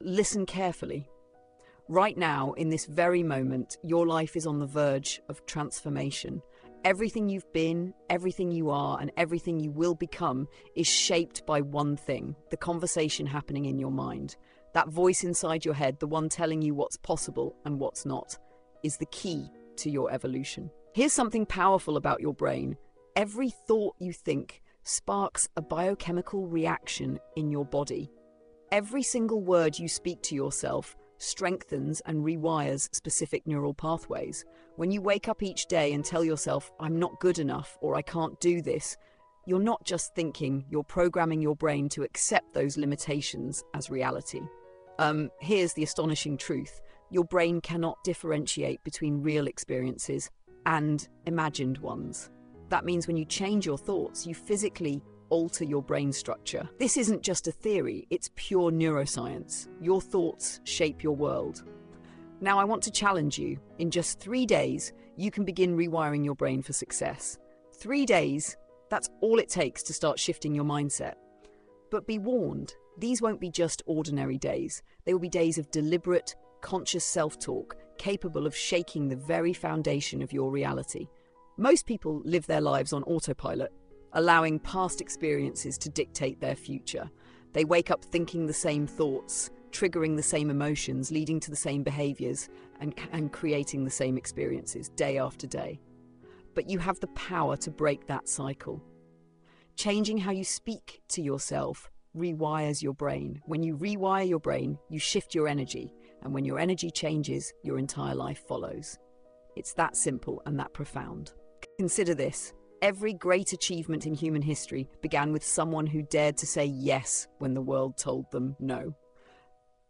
Listen carefully. Right now, in this very moment, your life is on the verge of transformation. Everything you've been, everything you are, and everything you will become is shaped by one thing: the conversation happening in your mind. That voice inside your head, the one telling you what's possible and what's not, is the key to your evolution. Here's something powerful about your brain. Every thought you think sparks a biochemical reaction in your body. Every single word you speak to yourself strengthens and rewires specific neural pathways. When you wake up each day and tell yourself, "I'm not good enough," or "I can't do this," you're not just thinking, you're programming your brain to accept those limitations as reality. Here's the astonishing truth. Your brain cannot differentiate between real experiences and imagined ones. That means when you change your thoughts, you physically alter your brain structure. This isn't just a theory, it's pure neuroscience. Your thoughts shape your world. Now I want to challenge you. In just 3 days, you can begin rewiring your brain for success. 3 days, that's all it takes to start shifting your mindset. But be warned, these won't be just ordinary days. They will be days of deliberate, conscious self-talk, capable of shaking the very foundation of your reality. Most people live their lives on autopilot, allowing past experiences to dictate their future. They wake up thinking the same thoughts, triggering the same emotions, leading to the same behaviors, and creating the same experiences day after day. But you have the power to break that cycle. Changing how you speak to yourself rewires your brain. When you rewire your brain, you shift your energy, and when your energy changes, your entire life follows. It's that simple and that profound. Consider this. Every great achievement in human history began with someone who dared to say yes when the world told them no.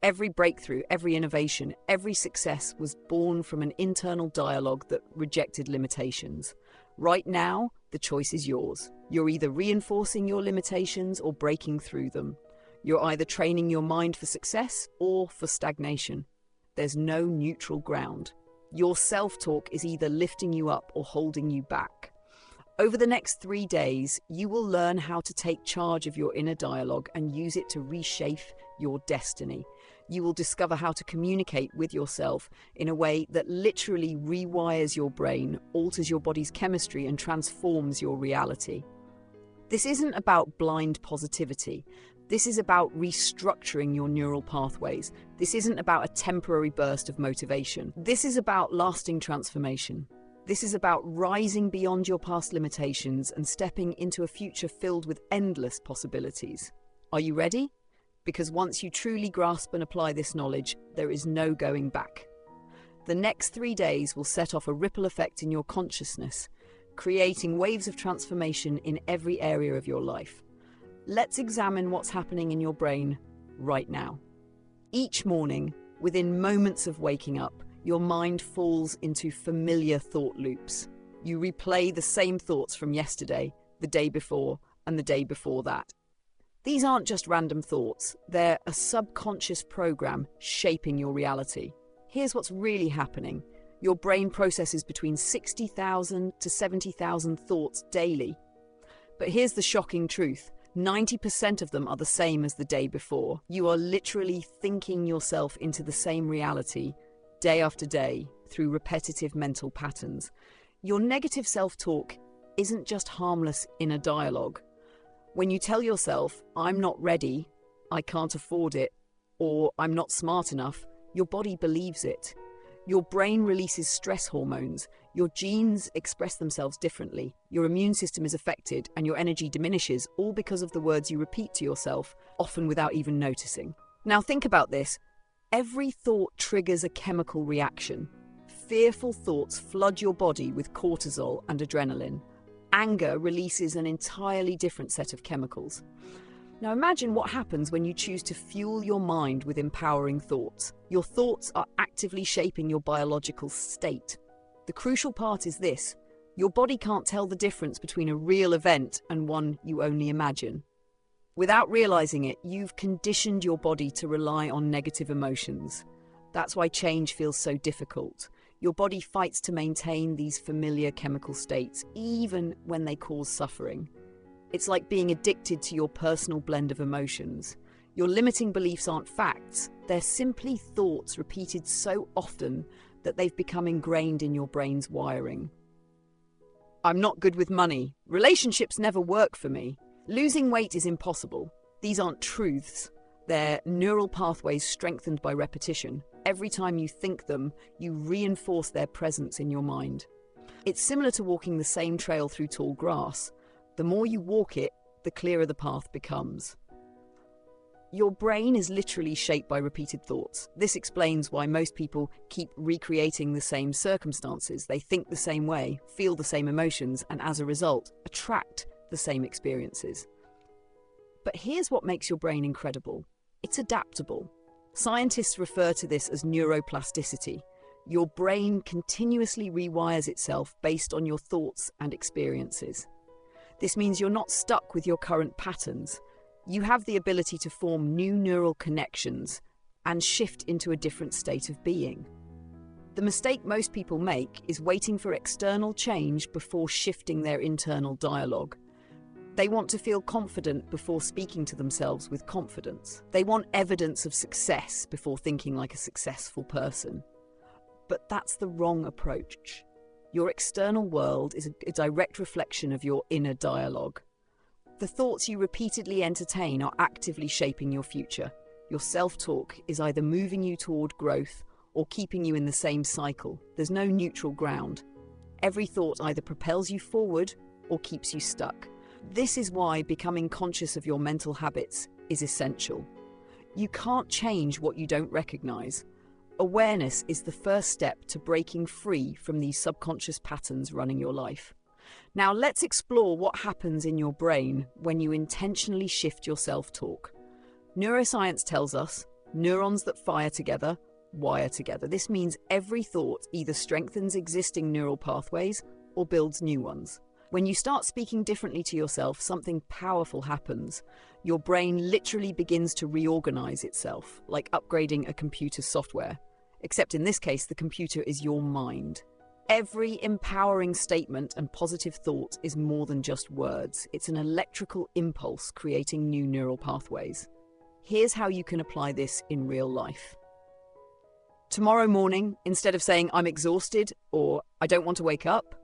Every breakthrough, every innovation, every success was born from an internal dialogue that rejected limitations. Right now, the choice is yours. You're either reinforcing your limitations or breaking through them. You're either training your mind for success or for stagnation. There's no neutral ground. Your self-talk is either lifting you up or holding you back. Over the next 3 days, you will learn how to take charge of your inner dialogue and use it to reshape your destiny. You will discover how to communicate with yourself in a way that literally rewires your brain, alters your body's chemistry, and transforms your reality. This isn't about blind positivity. This is about restructuring your neural pathways. This isn't about a temporary burst of motivation. This is about lasting transformation. This is about rising beyond your past limitations and stepping into a future filled with endless possibilities. Are you ready? Because once you truly grasp and apply this knowledge, there is no going back. The next 3 days will set off a ripple effect in your consciousness, creating waves of transformation in every area of your life. Let's examine what's happening in your brain right now. Each morning, within moments of waking up, your mind falls into familiar thought loops. You replay the same thoughts from yesterday, the day before, and the day before that. These aren't just random thoughts, they're a subconscious program shaping your reality. Here's what's really happening. Your brain processes between 60,000 to 70,000 thoughts daily. But here's the shocking truth. 90% of them are the same as the day before. You are literally thinking yourself into the same reality day after day through repetitive mental patterns. Your negative self-talk isn't just harmless inner dialogue. When you tell yourself, "I'm not ready," "I can't afford it," or "I'm not smart enough," your body believes it. Your brain releases stress hormones, your genes express themselves differently, your immune system is affected, and your energy diminishes, all because of the words you repeat to yourself, often without even noticing. Now think about this. Every thought triggers a chemical reaction. Fearful thoughts flood your body with cortisol and adrenaline. Anger releases an entirely different set of chemicals. Now imagine what happens when you choose to fuel your mind with empowering thoughts. Your thoughts are actively shaping your biological state. The crucial part is this: your body can't tell the difference between a real event and one you only imagine. Without realizing it, you've conditioned your body to rely on negative emotions. That's why change feels so difficult. Your body fights to maintain these familiar chemical states, even when they cause suffering. It's like being addicted to your personal blend of emotions. Your limiting beliefs aren't facts. They're simply thoughts repeated so often that they've become ingrained in your brain's wiring. I'm not good with money. Relationships never work for me. Losing weight is impossible. These aren't truths. They're neural pathways strengthened by repetition. Every time you think them, you reinforce their presence in your mind. It's similar to walking the same trail through tall grass. The more you walk it, the clearer the path becomes. Your brain is literally shaped by repeated thoughts. This explains why most people keep recreating the same circumstances. They think the same way, feel the same emotions, and as a result, attract the same experiences. But here's what makes your brain incredible. It's adaptable. Scientists refer to this as neuroplasticity. Your brain continuously rewires itself based on your thoughts and experiences. This means you're not stuck with your current patterns. You have the ability to form new neural connections and shift into a different state of being. The mistake most people make is waiting for external change before shifting their internal dialogue. They want to feel confident before speaking to themselves with confidence. They want evidence of success before thinking like a successful person. But that's the wrong approach. Your external world is a direct reflection of your inner dialogue. The thoughts you repeatedly entertain are actively shaping your future. Your self-talk is either moving you toward growth or keeping you in the same cycle. There's no neutral ground. Every thought either propels you forward or keeps you stuck. This is why becoming conscious of your mental habits is essential. You can't change what you don't recognize. Awareness is the first step to breaking free from these subconscious patterns running your life. Now let's explore what happens in your brain when you intentionally shift your self-talk. Neuroscience tells us neurons that fire together wire together. This means every thought either strengthens existing neural pathways or builds new ones. When you start speaking differently to yourself, something powerful happens. Your brain literally begins to reorganize itself, like upgrading a computer's software. Except in this case, the computer is your mind. Every empowering statement and positive thought is more than just words. It's an electrical impulse creating new neural pathways. Here's how you can apply this in real life. Tomorrow morning, instead of saying, I'm exhausted or I don't want to wake up,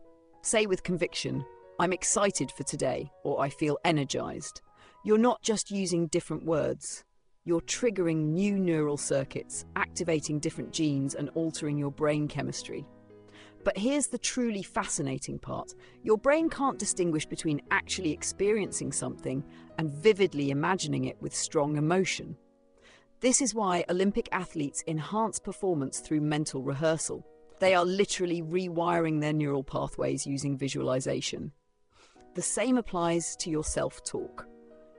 say with conviction, I'm excited for today, or I feel energized. You're not just using different words. You're triggering new neural circuits, activating different genes and altering your brain chemistry. But here's the truly fascinating part. Your brain can't distinguish between actually experiencing something and vividly imagining it with strong emotion. This is why Olympic athletes enhance performance through mental rehearsal. They are literally rewiring their neural pathways using visualization. The same applies to your self-talk.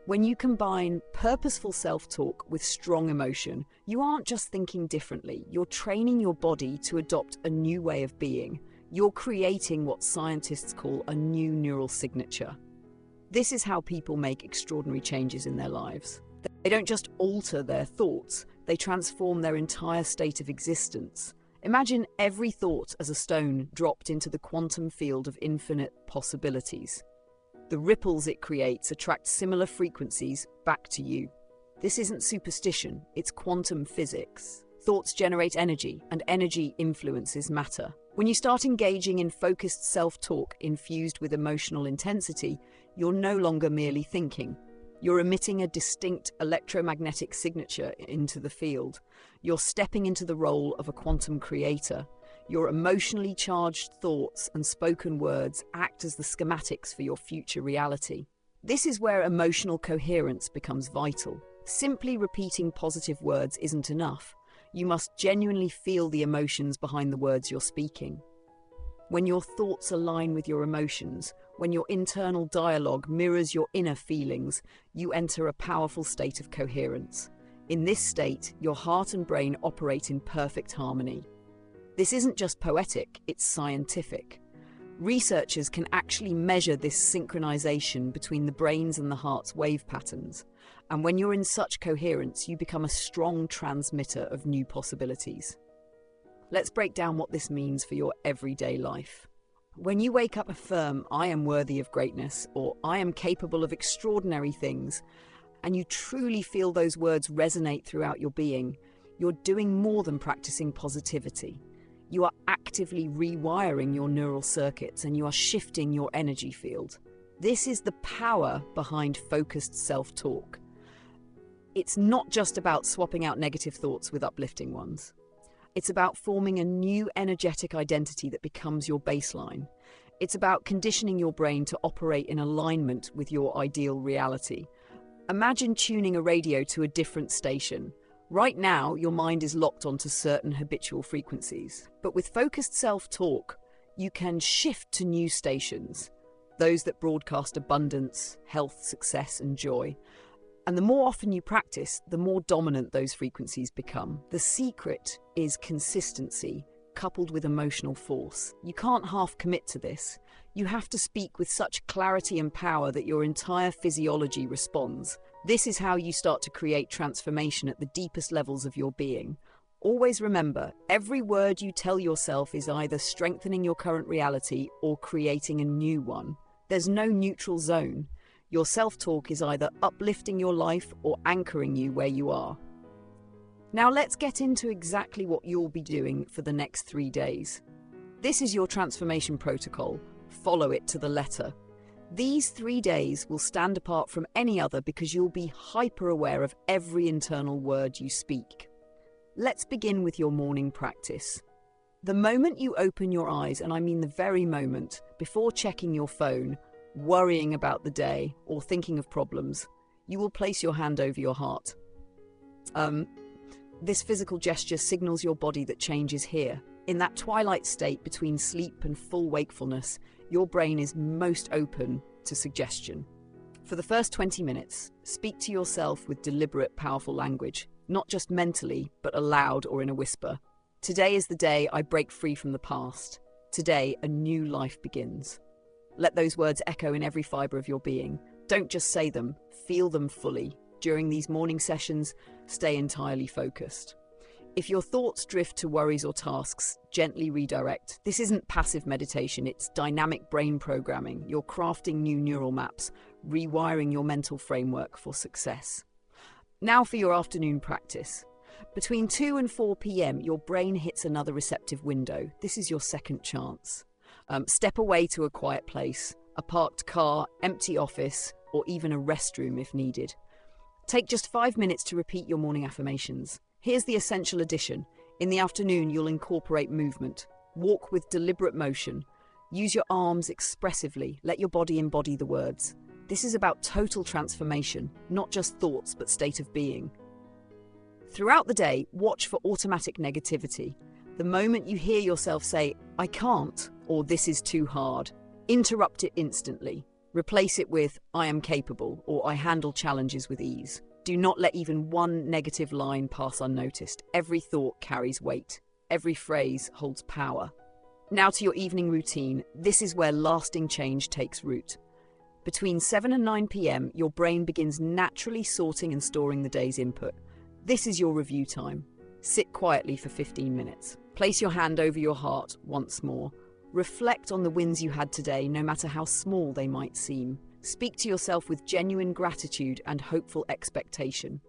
When you combine purposeful self-talk with strong emotion, you aren't just thinking differently, you're training your body to adopt a new way of being. You're creating what scientists call a new neural signature. This is how people make extraordinary changes in their lives. They don't just alter their thoughts, they transform their entire state of existence. Imagine every thought as a stone dropped into the quantum field of infinite possibilities. The ripples it creates attract similar frequencies back to you. This isn't superstition, it's quantum physics. Thoughts generate energy, and energy influences matter. When you start engaging in focused self-talk infused with emotional intensity, you're no longer merely thinking. You're emitting a distinct electromagnetic signature into the field. You're stepping into the role of a quantum creator. Your emotionally charged thoughts and spoken words act as the schematics for your future reality. This is where emotional coherence becomes vital. Simply repeating positive words isn't enough. You must genuinely feel the emotions behind the words you're speaking. When your thoughts align with your emotions, when your internal dialogue mirrors your inner feelings, you enter a powerful state of coherence. In this state, your heart and brain operate in perfect harmony. This isn't just poetic, it's scientific. Researchers can actually measure this synchronization between the brain's and the heart's wave patterns. And when you're in such coherence, you become a strong transmitter of new possibilities. Let's break down what this means for your everyday life. When you wake up, affirm, I am worthy of greatness, or I am capable of extraordinary things. and you truly feel those words resonate throughout your being, you're doing more than practicing positivity. You are actively rewiring your neural circuits and you are shifting your energy field. This is the power behind focused self-talk. It's not just about swapping out negative thoughts with uplifting ones. It's about forming a new energetic identity that becomes your baseline. It's about conditioning your brain to operate in alignment with your ideal reality. Imagine tuning a radio to a different station. Right now, your mind is locked onto certain habitual frequencies. But with focused self-talk, you can shift to new stations, those that broadcast abundance, health, success, and joy. And the more often you practice, the more dominant those frequencies become. The secret is consistency, coupled with emotional force. You can't half commit to this. You have to speak with such clarity and power that your entire physiology responds. This is how you start to create transformation at the deepest levels of your being. Always remember, every word you tell yourself is either strengthening your current reality or creating a new one. There's no neutral zone. Your self-talk is either uplifting your life or anchoring you where you are. Now let's get into exactly what you'll be doing for the next 3 days. This is your transformation protocol. Follow it to the letter. These 3 days will stand apart from any other because you'll be hyper-aware of every internal word you speak. Let's begin with your morning practice. The moment you open your eyes, and I mean the very moment, before checking your phone, worrying about the day, or thinking of problems, you will place your hand over your heart. This physical gesture signals your body that change is here. In that twilight state between sleep and full wakefulness, your brain is most open to suggestion. For the first 20 minutes, speak to yourself with deliberate, powerful language, not just mentally, but aloud or in a whisper. Today is the day I break free from the past. Today, a new life begins. Let those words echo in every fibre of your being. Don't just say them, feel them fully. During these morning sessions, stay entirely focused. If your thoughts drift to worries or tasks, gently redirect. This isn't passive meditation, it's dynamic brain programming. You're crafting new neural maps, rewiring your mental framework for success. Now for your afternoon practice. Between 2 and 4 p.m, your brain hits another receptive window. This is your second chance. Step away to a quiet place, a parked car, empty office, or even a restroom if needed. Take just 5 minutes to repeat your morning affirmations. Here's the essential addition. In the afternoon, you'll incorporate movement. Walk with deliberate motion. Use your arms expressively. Let your body embody the words. This is about total transformation, not just thoughts, but state of being. Throughout the day, watch for automatic negativity. The moment you hear yourself say, "I can't," or "this is too hard," interrupt it instantly. Replace it with, "I am capable," or "I handle challenges with ease." Do not let even one negative line pass unnoticed. Every thought carries weight. Every phrase holds power. Now to your evening routine. This is where lasting change takes root. Between 7 and 9 p.m, your brain begins naturally sorting and storing the day's input. This is your review time. Sit quietly for 15 minutes. Place your hand over your heart once more. Reflect on the wins you had today, no matter how small they might seem. Speak to yourself with genuine gratitude and hopeful expectation.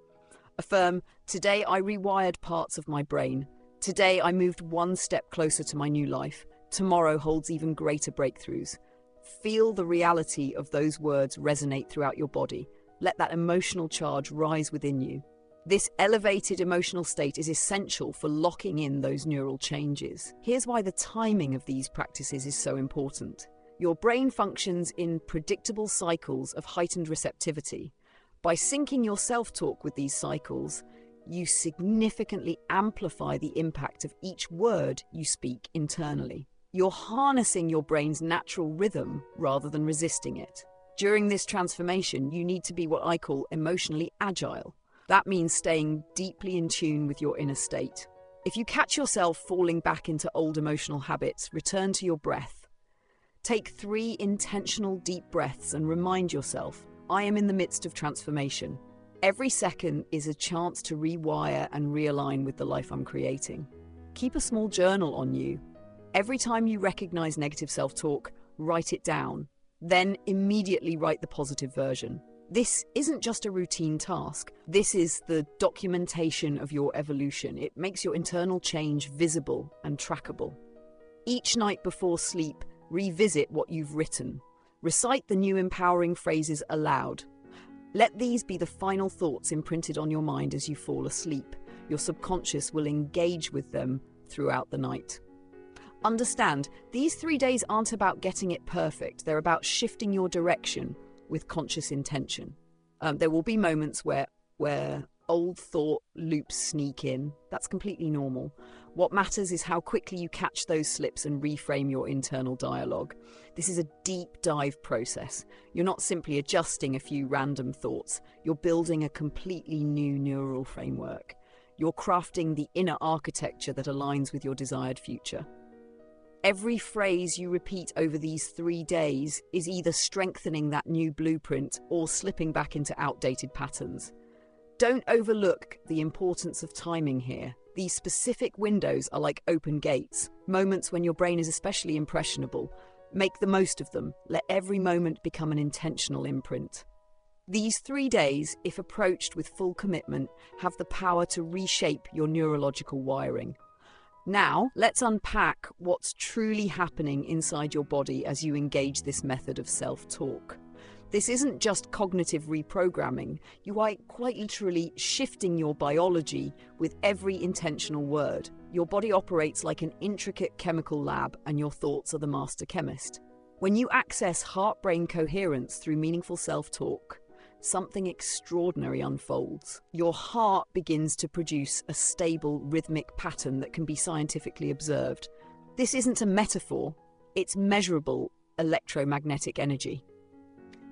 Affirm, "Today I rewired parts of my brain. Today I moved one step closer to my new life. Tomorrow holds even greater breakthroughs." Feel the reality of those words resonate throughout your body. Let that emotional charge rise within you. This elevated emotional state is essential for locking in those neural changes. Here's why the timing of these practices is so important. Your brain functions in predictable cycles of heightened receptivity. By syncing your self-talk with these cycles, you significantly amplify the impact of each word you speak internally. You're harnessing your brain's natural rhythm rather than resisting it. During this transformation, you need to be what I call emotionally agile. That means staying deeply in tune with your inner state. If you catch yourself falling back into old emotional habits, return to your breath. Take 3 intentional deep breaths and remind yourself, I am in the midst of transformation. Every second is a chance to rewire and realign with the life I'm creating. Keep a small journal on you. Every time you recognize negative self-talk, write it down. Then immediately write the positive version. This isn't just a routine task. This is the documentation of your evolution. It makes your internal change visible and trackable. Each night before sleep, revisit what you've written. Recite the new empowering phrases aloud. Let these be the final thoughts imprinted on your mind as you fall asleep. Your subconscious will engage with them throughout the night. Understand, these 3 days aren't about getting it perfect. They're about shifting your direction with conscious intention. There will be moments where old thought loops sneak in. That's completely normal. What matters is how quickly you catch those slips and reframe your internal dialogue. This is a deep dive process. You're not simply adjusting a few random thoughts. You're building a completely new neural framework. You're crafting the inner architecture that aligns with your desired future. Every phrase you repeat over these 3 days is either strengthening that new blueprint or slipping back into outdated patterns. Don't overlook the importance of timing here. These specific windows are like open gates, moments when your brain is especially impressionable. Make the most of them. Let every moment become an intentional imprint. These 3 days, if approached with full commitment, have the power to reshape your neurological wiring. Now, let's unpack what's truly happening inside your body as you engage this method of self-talk. This isn't just cognitive reprogramming. You are quite literally shifting your biology with every intentional word. Your body operates like an intricate chemical lab, and your thoughts are the master chemist. When you access heart-brain coherence through meaningful self-talk, something extraordinary unfolds. Your heart begins to produce a stable, rhythmic pattern that can be scientifically observed. This isn't a metaphor, it's measurable electromagnetic energy.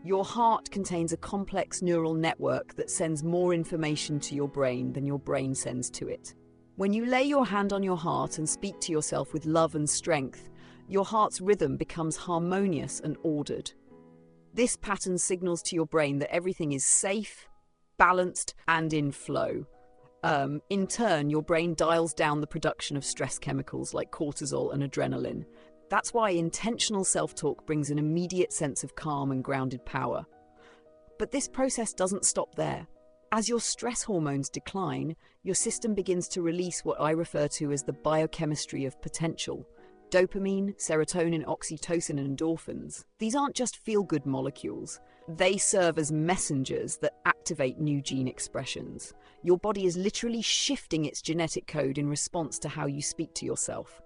Your heart contains a complex neural network that sends more information to your brain than your brain sends to it. When you lay your hand on your heart and speak to yourself with love and strength, your heart's rhythm becomes harmonious and ordered. This pattern signals to your brain that everything is safe, balanced, and in flow. In turn, your brain dials down the production of stress chemicals like cortisol and adrenaline. That's why intentional self-talk brings an immediate sense of calm and grounded power. But this process doesn't stop there. As your stress hormones decline, your system begins to release what I refer to as the biochemistry of potential. Dopamine, serotonin, oxytocin, and endorphins. These aren't just feel-good molecules. They serve as messengers that activate new gene expressions. Your body is literally shifting its genetic code in response to how you speak to yourself.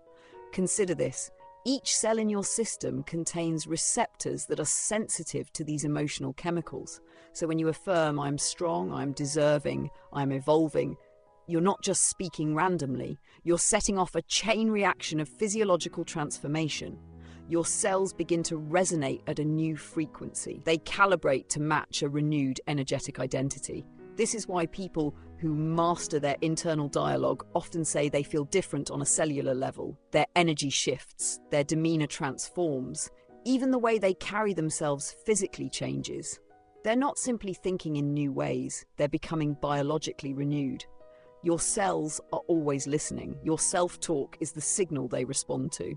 Consider this. Each cell in your system contains receptors that are sensitive to these emotional chemicals. So when you affirm, "I'm strong, I'm deserving, I'm evolving," you're not just speaking randomly, you're setting off a chain reaction of physiological transformation. Your cells begin to resonate at a new frequency. They calibrate to match a renewed energetic identity. This is why people who master their internal dialogue often say they feel different on a cellular level. Their energy shifts, their demeanor transforms. Even the way they carry themselves physically changes. They're not simply thinking in new ways, they're becoming biologically renewed. Your cells are always listening. Your self-talk is the signal they respond to.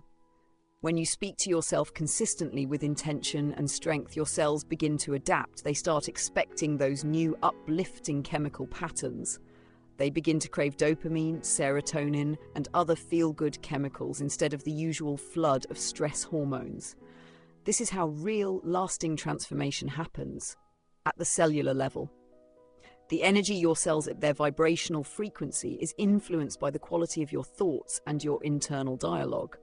When you speak to yourself consistently with intention and strength, your cells begin to adapt. They start expecting those new uplifting chemical patterns. They begin to crave dopamine, serotonin, and other feel-good chemicals instead of the usual flood of stress hormones. This is how real, lasting transformation happens at the cellular level. The energy your cells at their vibrational frequency is influenced by the quality of your thoughts and your internal dialogue.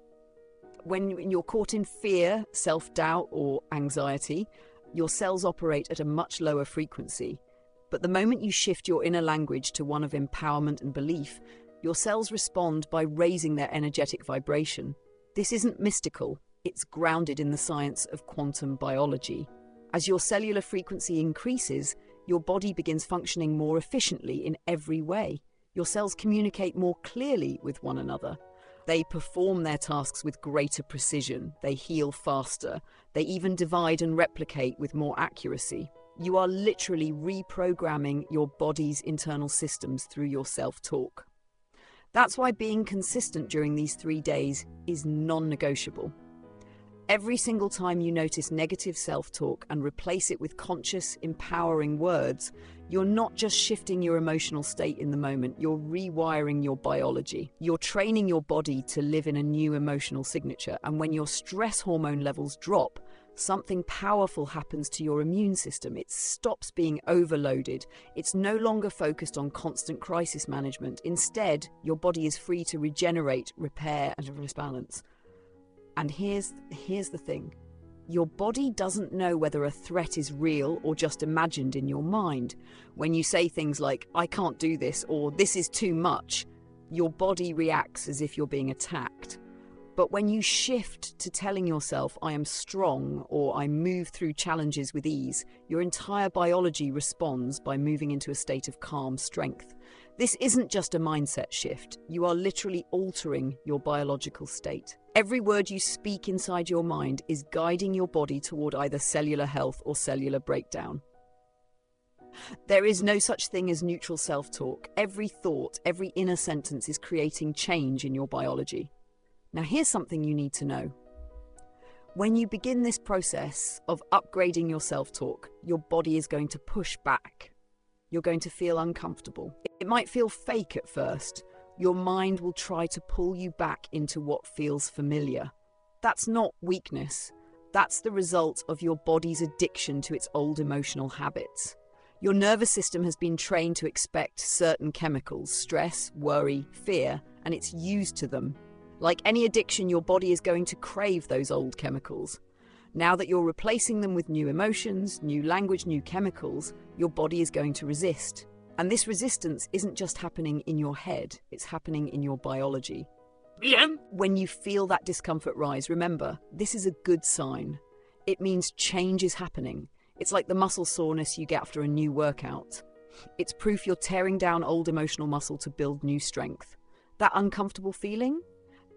When you're caught in fear, self-doubt, or anxiety, your cells operate at a much lower frequency. But the moment you shift your inner language to one of empowerment and belief, your cells respond by raising their energetic vibration. This isn't mystical, it's grounded in the science of quantum biology. As your cellular frequency increases, your body begins functioning more efficiently in every way. Your cells communicate more clearly with one another. They perform their tasks with greater precision. They heal faster. They even divide and replicate with more accuracy. You are literally reprogramming your body's internal systems through your self-talk. That's why being consistent during these 3 days is non-negotiable. Every single time you notice negative self-talk and replace it with conscious, empowering words, you're not just shifting your emotional state in the moment, you're rewiring your biology. You're training your body to live in a new emotional signature, and when your stress hormone levels drop, something powerful happens to your immune system. It stops being overloaded. It's no longer focused on constant crisis management. Instead, your body is free to regenerate, repair, and rebalance. And here's the thing. Your body doesn't know whether a threat is real or just imagined in your mind. When you say things like, "I can't do this," or "this is too much," your body reacts as if you're being attacked. But when you shift to telling yourself, "I am strong," or "I move through challenges with ease," your entire biology responds by moving into a state of calm strength. This isn't just a mindset shift. You are literally altering your biological state. Every word you speak inside your mind is guiding your body toward either cellular health or cellular breakdown. There is no such thing as neutral self-talk. Every thought, every inner sentence is creating change in your biology. Now, here's something you need to know. When you begin this process of upgrading your self-talk, your body is going to push back. You're going to feel uncomfortable. It might feel fake at first. Your mind will try to pull you back into what feels familiar. That's not weakness. That's the result of your body's addiction to its old emotional habits. Your nervous system has been trained to expect certain chemicals, stress, worry, fear, and it's used to them. Like any addiction, your body is going to crave those old chemicals. Now that you're replacing them with new emotions, new language, new chemicals, your body is going to resist. And this resistance isn't just happening in your head, it's happening in your biology. When you feel that discomfort rise, remember, this is a good sign. It means change is happening. It's like the muscle soreness you get after a new workout. It's proof you're tearing down old emotional muscle to build new strength. That uncomfortable feeling?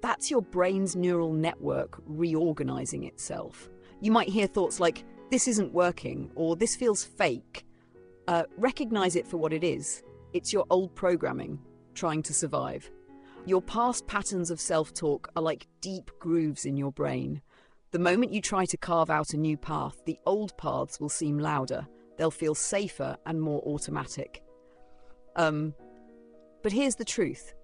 That's your brain's neural network reorganizing itself. You might hear thoughts like, "This isn't working," or "this feels fake." Recognize it for what it is. It's your old programming, trying to survive. Your past patterns of self-talk are like deep grooves in your brain. The moment you try to carve out a new path, the old paths will seem louder. They'll feel safer and more automatic. But here's the truth.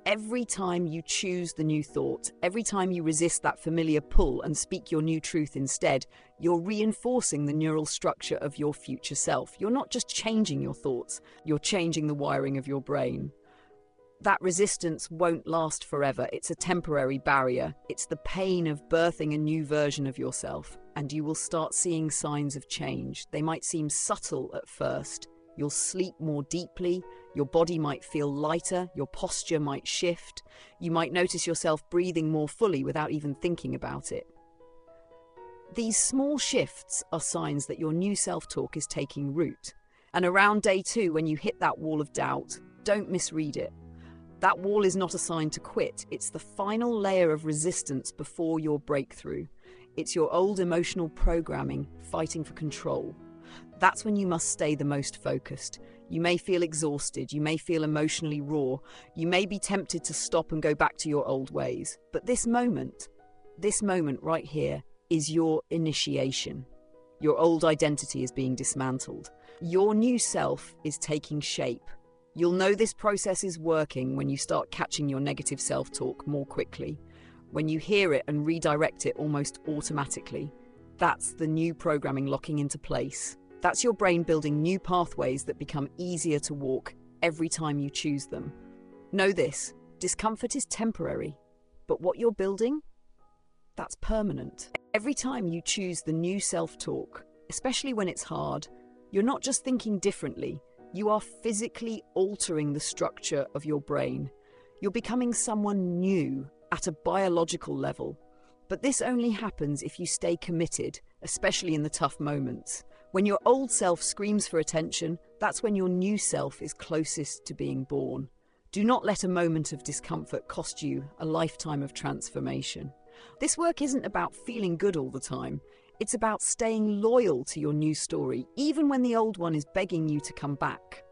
Every time you choose the new thought, every time you resist that familiar pull and speak your new truth instead, you're reinforcing the neural structure of your future self. You're not just changing your thoughts, you're changing the wiring of your brain. That resistance won't last forever. It's a temporary barrier. It's the pain of birthing a new version of yourself, and you will start seeing signs of change. They might seem subtle at first. You'll sleep more deeply, your body might feel lighter, your posture might shift, you might notice yourself breathing more fully without even thinking about it. These small shifts are signs that your new self-talk is taking root. And around day 2, when you hit that wall of doubt, don't misread it. That wall is not a sign to quit, it's the final layer of resistance before your breakthrough. It's your old emotional programming fighting for control. That's when you must stay the most focused. You may feel exhausted, you may feel emotionally raw, you may be tempted to stop and go back to your old ways. But this moment right here, is your initiation. Your old identity is being dismantled. Your new self is taking shape. You'll know this process is working when you start catching your negative self-talk more quickly, when you hear it and redirect it almost automatically. That's the new programming locking into place. That's your brain building new pathways that become easier to walk every time you choose them. Know this, discomfort is temporary, but what you're building, that's permanent. Every time you choose the new self-talk, especially when it's hard, you're not just thinking differently, you are physically altering the structure of your brain. You're becoming someone new at a biological level. But this only happens if you stay committed, especially in the tough moments. When your old self screams for attention, that's when your new self is closest to being born. Do not let a moment of discomfort cost you a lifetime of transformation. This work isn't about feeling good all the time. It's about staying loyal to your new story, even when the old one is begging you to come back.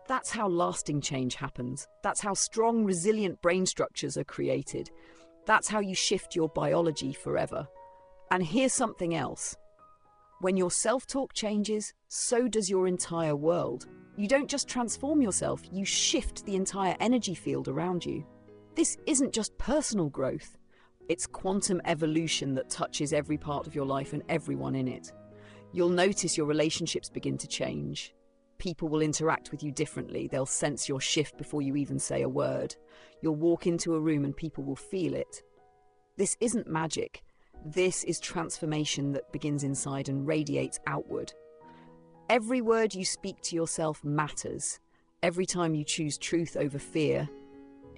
That's how lasting change happens. That's how strong, resilient brain structures are created. That's how you shift your biology forever. And here's something else. When your self-talk changes, so does your entire world. You don't just transform yourself, you shift the entire energy field around you. This isn't just personal growth. It's quantum evolution that touches every part of your life and everyone in it. You'll notice your relationships begin to change. People will interact with you differently. They'll sense your shift before you even say a word. You'll walk into a room and people will feel it. This isn't magic. This is transformation that begins inside and radiates outward. Every word you speak to yourself matters. Every time you choose truth over fear,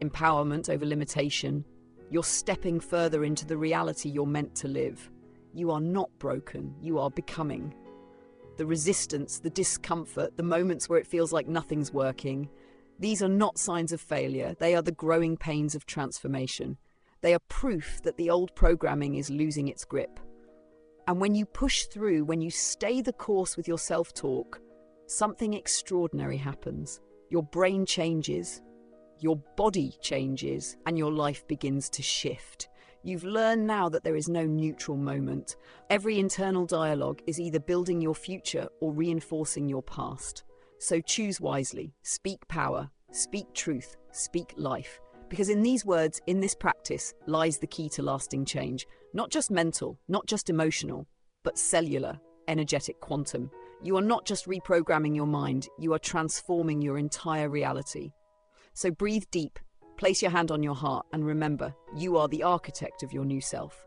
empowerment over limitation, you're stepping further into the reality you're meant to live. You are not broken, you are becoming. The resistance, the discomfort, the moments where it feels like nothing's working, these are not signs of failure. They are the growing pains of transformation. They are proof that the old programming is losing its grip. And when you push through, when you stay the course with your self-talk, something extraordinary happens. Your brain changes, your body changes, and your life begins to shift. You've learned now that there is no neutral moment. Every internal dialogue is either building your future or reinforcing your past. So choose wisely, speak power, speak truth, speak life. Because in these words, in this practice, lies the key to lasting change. Not just mental, not just emotional, but cellular, energetic, quantum. You are not just reprogramming your mind, you are transforming your entire reality. So breathe deep, place your hand on your heart, and remember, you are the architect of your new self.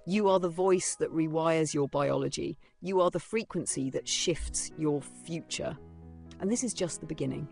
You are the voice that rewires your biology. You are the frequency that shifts your future. And this is just the beginning.